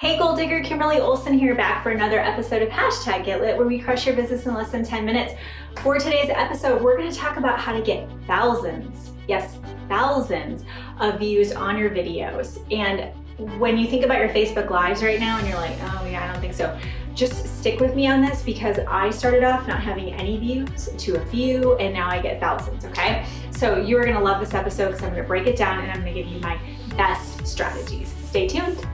Hey Goal Digger, Kimberly Olson here, back for another episode of #GetLit, where we crush your business in less than 10 minutes. For today's episode, we're going to talk about how to get thousands, yes, thousands of views on your videos. And when you think about your Facebook Lives right now and you're like, oh yeah, I don't think so, just stick with me on this, because I started off not having any views to a few, and now I get thousands, okay? So you're going to love this episode because I'm going to break it down and I'm going to give you my best strategies. Stay tuned.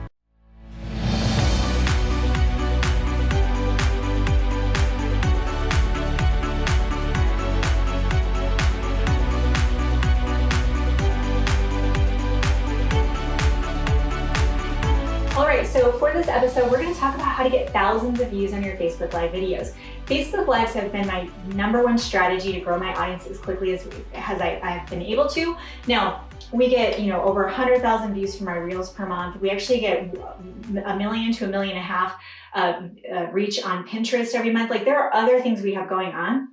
So for this episode, we're going to talk about how to get thousands of views on your Facebook Live videos. Facebook Lives have been my #1 strategy to grow my audience as quickly as I've been able to. Now, we get over 100,000 views from our Reels per month. We actually get 1 million to 1.5 million reach on Pinterest every month. Like, there are other things we have going on.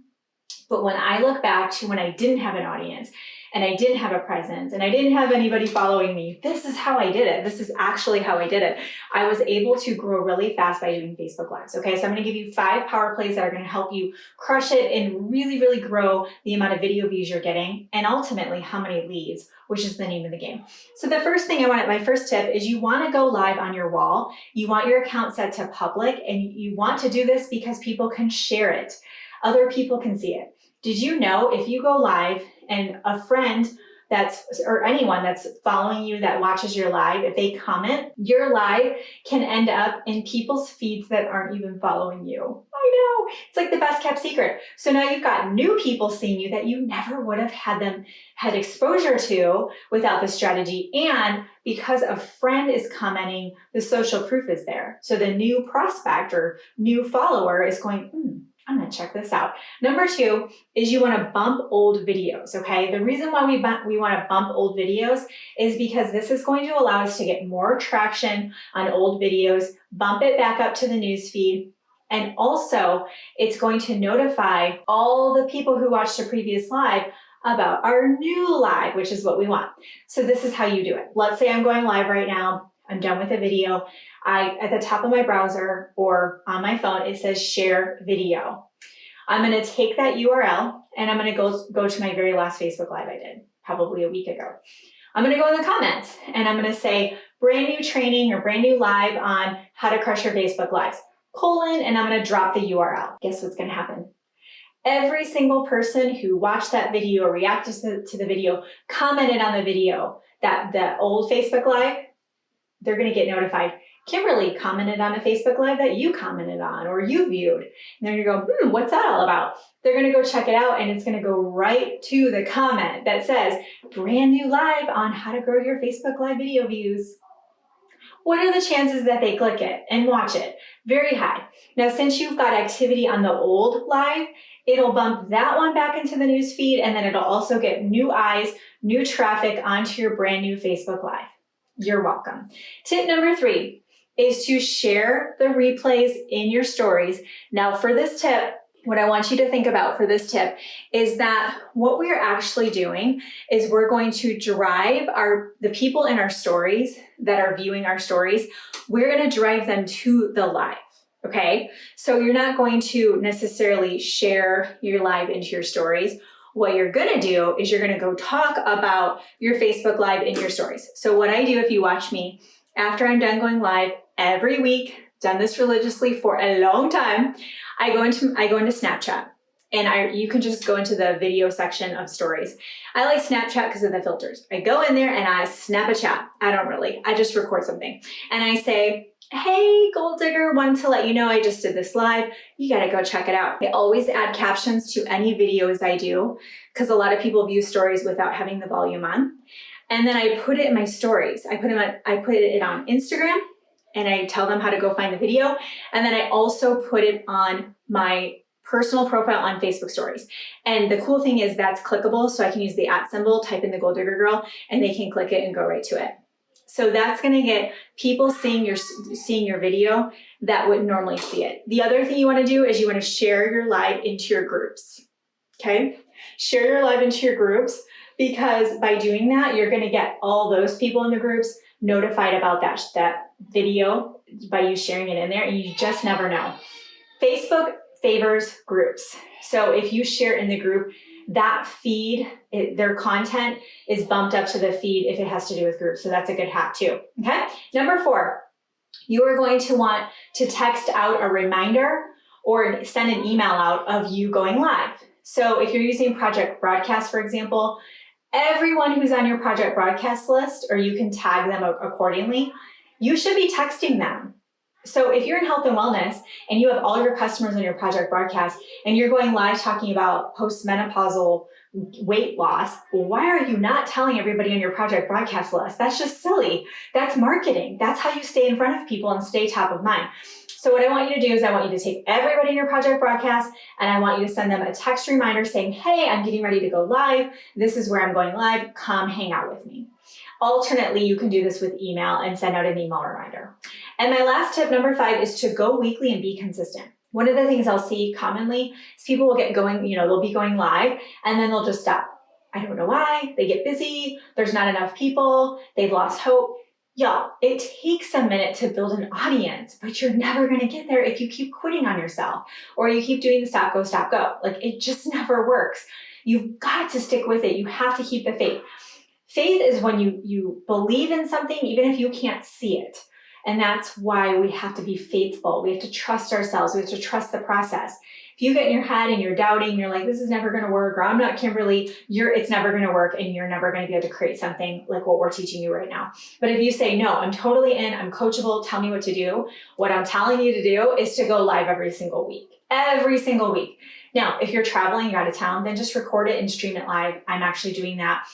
But when I look back to when I didn't have an audience, and I didn't have a presence, and I didn't have anybody following me, this is how I did it. This is actually how I did it. I was able to grow really fast by doing Facebook Lives. Okay, so I'm gonna give you 5 power plays that are gonna help you crush it and really, really grow the amount of video views you're getting, and ultimately how many leads, which is the name of the game. So the first thing my first tip is you wanna go live on your wall. You want your account set to public, and you want to do this because people can share it. Other people can see it. Did you know if you go live and a friend or anyone that's following you that watches your live, if they comment, your live can end up in people's feeds that aren't even following you? I know, it's like the best kept secret. So now you've got new people seeing you that you never would have had exposure to without this strategy. And because a friend is commenting, the social proof is there. So the new prospect or new follower is going, I'm gonna check this out. #2 is you wanna bump old videos, okay? The reason why we wanna bump old videos is because this is going to allow us to get more traction on old videos, bump it back up to the newsfeed, and also it's going to notify all the people who watched a previous live about our new live, which is what we want. So this is how you do it. Let's say I'm going live right now. I'm done with a video. At the top of my browser or on my phone, it says share video. I'm going to take that URL and I'm going to go to my very last Facebook Live I did, probably a week ago. I'm going to go in the comments and I'm going to say brand new training or brand new live on how to crush your Facebook Lives, and I'm going to drop the URL. Guess what's going to happen? Every single person who watched that video or reacted to the video, commented on the video, that old Facebook Live, they're going to get notified. Kimberly commented on a Facebook Live that you commented on or you viewed. And they're going to go, what's that all about? They're going to go check it out, and it's going to go right to the comment that says, brand new live on how to grow your Facebook Live video views. What are the chances that they click it and watch it? Very high. Now, since you've got activity on the old live, it'll bump that one back into the news feed, and then it'll also get new eyes, new traffic onto your brand new Facebook Live. You're welcome. Tip #3 is to share the replays in your stories. Now for this tip, what I want you to think about for this tip is that what we're actually doing is we're going to drive the people in our stories that are viewing our stories, we're going to drive them to the live. Okay, so you're not going to necessarily share your live into your stories. What you're gonna do is you're gonna go talk about your Facebook Live in your stories. So what I do, if you watch me, after I'm done going live every week, done this religiously for a long time, I go into Snapchat, and you can just go into the video section of stories. I like Snapchat because of the filters. I go in there and I snap a chat. I just record something. And I say, hey, Goal Digger, wanted to let you know I just did this live. You gotta go check it out. I always add captions to any videos I do because a lot of people view stories without having the volume on. And then I put it in my stories. I put it on Instagram, and I tell them how to go find the video. And then I also put it on my personal profile on Facebook stories. And the cool thing is that's clickable, so I can use the @ symbol, type in the Goal Digger Girl, and they can click it and go right to it. So that's gonna get people seeing your video that wouldn't normally see it. The other thing you wanna do is you wanna share your live into your groups, okay? Share your live into your groups, because by doing that, you're gonna get all those people in the groups notified about that video by you sharing it in there, and you just never know. Facebook favors groups. So if you share in the group, that feed, their content is bumped up to the feed if it has to do with groups. So that's a good hack too, okay? Number 4, you are going to want to text out a reminder or send an email out of you going live. So if you're using Project Broadcast, for example, everyone who's on your Project Broadcast list, or you can tag them accordingly, you should be texting them. So if you're in health and wellness and you have all your customers on your Project Broadcast and you're going live talking about postmenopausal weight loss, why are you not telling everybody on your Project Broadcast list? That's just silly. That's marketing. That's how you stay in front of people and stay top of mind. So what I want you to do is I want you to take everybody in your Project Broadcast and I want you to send them a text reminder saying, hey, I'm getting ready to go live. This is where I'm going live. Come hang out with me. Alternately, you can do this with email and send out an email reminder. And my last tip, number 5, is to go weekly and be consistent. One of the things I'll see commonly is people will get going, they'll be going live and then they'll just stop. I don't know why. They get busy. There's not enough people. They've lost hope. Y'all, it takes a minute to build an audience, but you're never going to get there if you keep quitting on yourself or you keep doing the stop, go. Like, it just never works. You've got to stick with it. You have to keep the faith. Faith is when you believe in something, even if you can't see it. And that's why we have to be faithful. We have to trust ourselves. We have to trust the process. If you get in your head and you're doubting, you're like, this is never going to work, or I'm not Kimberly, it's never going to work, and you're never going to be able to create something like what we're teaching you right now. But if you say, no, I'm totally in, I'm coachable, tell me what to do, what I'm telling you to do is to go live every single week. Every single week. Now, if you're traveling, you're out of town, then just record it and stream it live. I'm actually doing that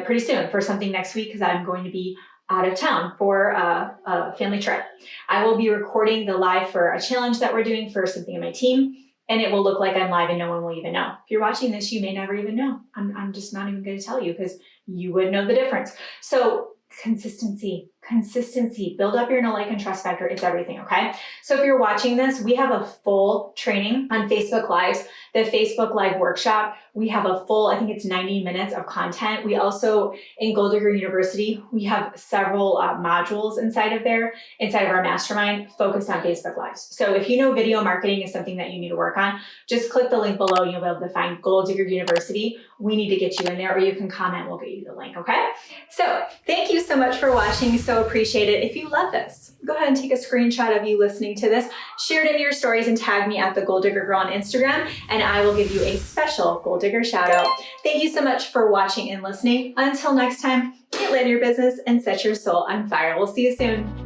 pretty soon for something next week because I'm going to be out of town for a family trip. I will be recording the live for a challenge that we're doing for something in my team, and it will look like I'm live and no one will even know. If you're watching this, you may never even know. I'm just not even going to tell you because you would know the difference. So consistency, build up your know, like, and trust factor. It's everything, okay? So if you're watching this, we have a full training on Facebook Lives, the Facebook Live workshop. We have a full, I think it's 90 minutes of content. We also, in Gold Digger University, we have several modules inside of our mastermind focused on Facebook Lives. So if you know video marketing is something that you need to work on, just click the link below and you'll be able to find Gold Digger University. We need to get you in there, or you can comment, we'll get you the link, okay? So thank you so much for watching. So appreciate it. If you love this, go ahead and take a screenshot of you listening to this, share it into your stories, and tag me at the Gold Digger Girl on Instagram, and I will give you a special Gold Digger shout out. Thank you so much for watching and listening. Until next time, get lit in your business and set your soul on fire. We'll see you soon.